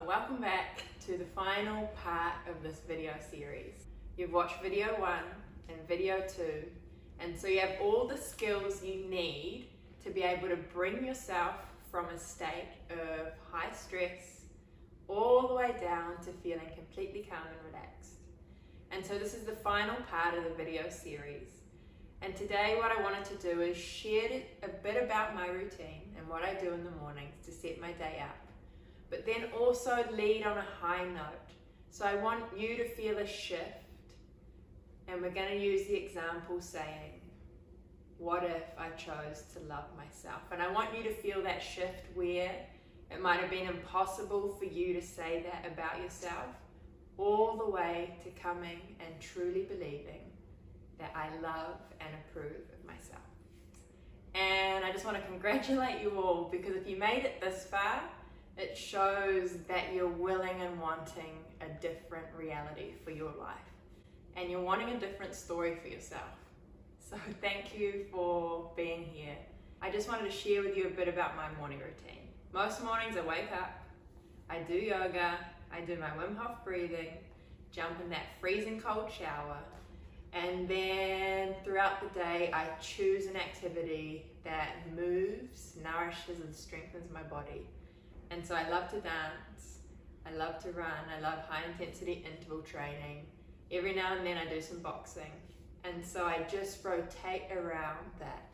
Welcome back to the final part of this video series. You've watched video 1 and video 2, and so you have all the skills you need to be able to bring yourself from a state of high stress all the way down to feeling completely calm and relaxed. And so this is the final part of the video series. And today what I wanted to do is share a bit about my routine and what I do in the mornings to set my day up, but then also lead on a high note. So I want you to feel a shift, and we're going to use the example saying, what if I chose to love myself? And I want you to feel that shift where it might have been impossible for you to say that about yourself, all the way to coming and truly believing that I love and approve of myself. And I just want to congratulate you all, because if you made it this far, it shows that you're willing and wanting a different reality for your life. And you're wanting a different story for yourself. So thank you for being here. I just wanted to share with you a bit about my morning routine. Most mornings I wake up, I do yoga, I do my Wim Hof breathing, jump in that freezing cold shower, and then throughout the day I choose an activity that moves, nourishes and strengthens my body. And so I love to dance, I love to run, I love high intensity interval training. Every now and then I do some boxing. And so I just rotate around that.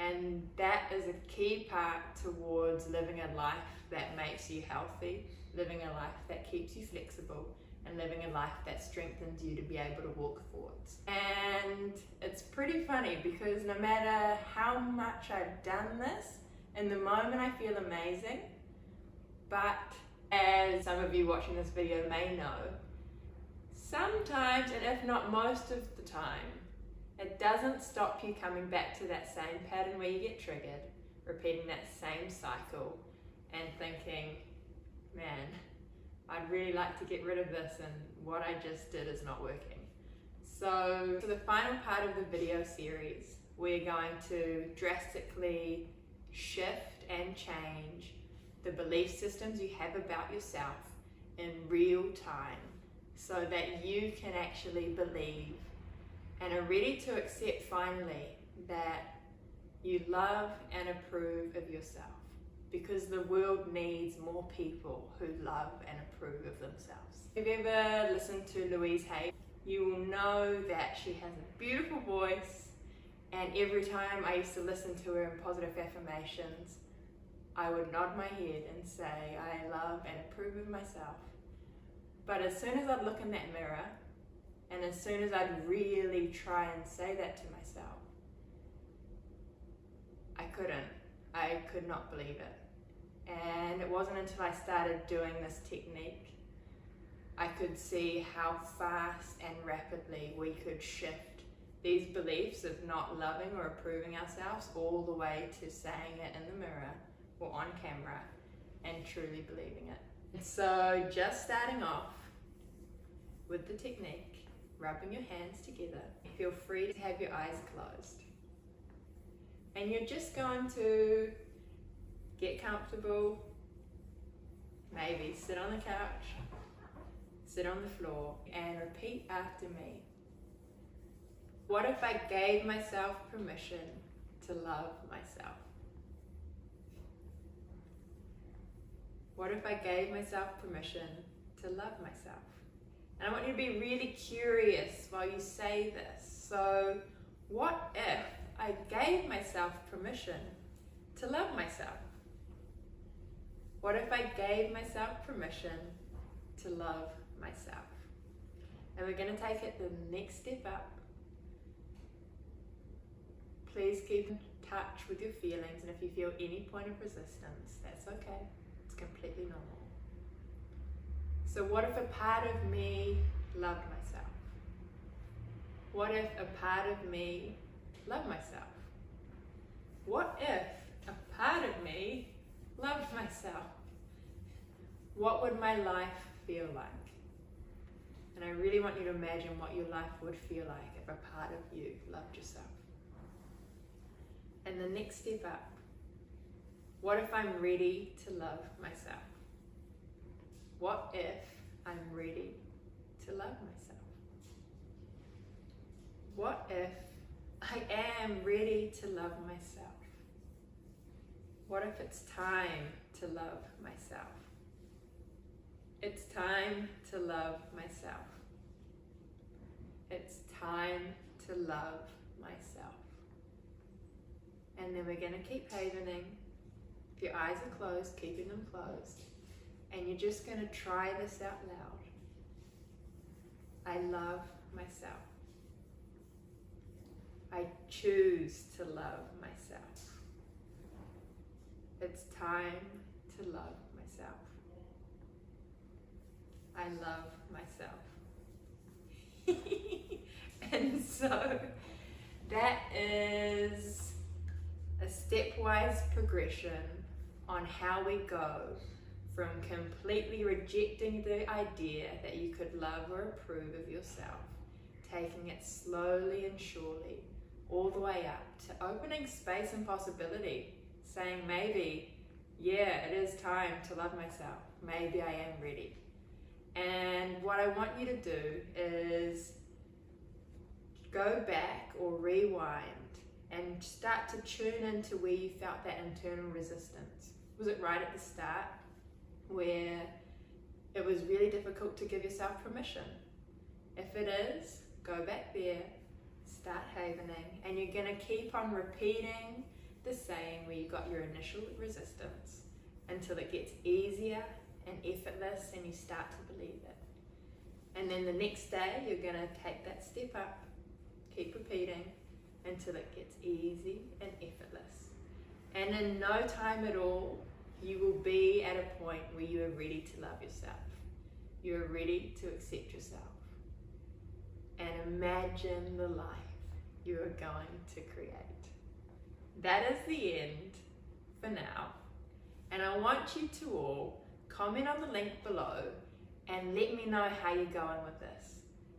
And that is a key part towards living a life that makes you healthy, living a life that keeps you flexible, and living a life that strengthens you to be able to walk forwards. And it's pretty funny because no matter how much I've done this, in the moment I feel amazing, but as some of you watching this video may know, sometimes, and if not most of the time, it doesn't stop you coming back to that same pattern where you get triggered, repeating that same cycle and thinking, man, I'd really like to get rid of this and what I just did is not working. So for the final part of the video series, we're going to drastically shift and change the belief systems you have about yourself in real time so that you can actually believe and are ready to accept finally that you love and approve of yourself, because the world needs more people who love and approve of themselves. If you've ever listened to Louise Hay, you will know that she has a beautiful voice, and every time I used to listen to her in positive affirmations, I would nod my head and say, I love and approve of myself. But as soon as I'd look in that mirror, and as soon as I'd really try and say that to myself, I could not believe it. And it wasn't until I started doing this technique, I could see how fast and rapidly we could shift these beliefs of not loving or approving ourselves all the way to saying it in the mirror or on camera and truly believing it. So just starting off with the technique, rubbing your hands together, feel free to have your eyes closed. And you're just going to get comfortable, maybe sit on the couch, sit on the floor, and repeat after me. What if I gave myself permission to love myself? What if I gave myself permission to love myself? And I want you to be really curious while you say this. So, what if I gave myself permission to love myself? What if I gave myself permission to love myself? And we're going to take it the next step up. Please keep in touch with your feelings, and if you feel any point of resistance, that's okay. It's completely normal. So what if a part of me loved myself? What if a part of me loved myself? What if a part of me loved myself? What would my life feel like? And I really want you to imagine what your life would feel like if a part of you loved yourself. And the next step up, what if I'm ready to love myself? What if I'm ready to love myself? What if I am ready to love myself? What if it's time to love myself? It's time to love myself. It's time to love myself. And then we're going to keep havening. If your eyes are closed, keeping them closed. And you're just going to try this out loud. I love myself. I choose to love myself. It's time to love myself. I love myself. And so that is a stepwise progression on how we go from completely rejecting the idea that you could love or approve of yourself, taking it slowly and surely all the way up to opening space and possibility, saying maybe, yeah, it is time to love myself. Maybe I am ready. And what I want you to do is go back or rewind and start to tune into where you felt that internal resistance. Was it right at the start where it was really difficult to give yourself permission? If it is, go back there, start havening, and you're going to keep on repeating the saying where you got your initial resistance until it gets easier and effortless and you start to believe it. And then the next day you're going to take that step up, keep repeating until it gets easy and effortless. And in no time at all, you will be at a point where you are ready to love yourself. You are ready to accept yourself. And imagine the life you are going to create. That is the end for now. And I want you to all comment on the link below and let me know how you're going with this.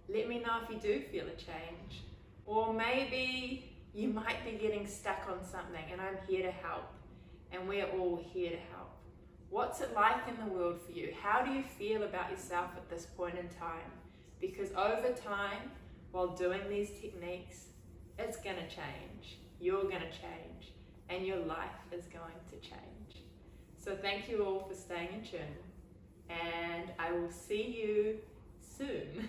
Let me know if you do feel a change. Or maybe you might be getting stuck on something and I'm here to help. And we're all here to help. What's it like in the world for you? How do you feel about yourself at this point in time? Because over time, while doing these techniques, it's going to change. You're going to change. And your life is going to change. So thank you all for staying in tune. And I will see you soon.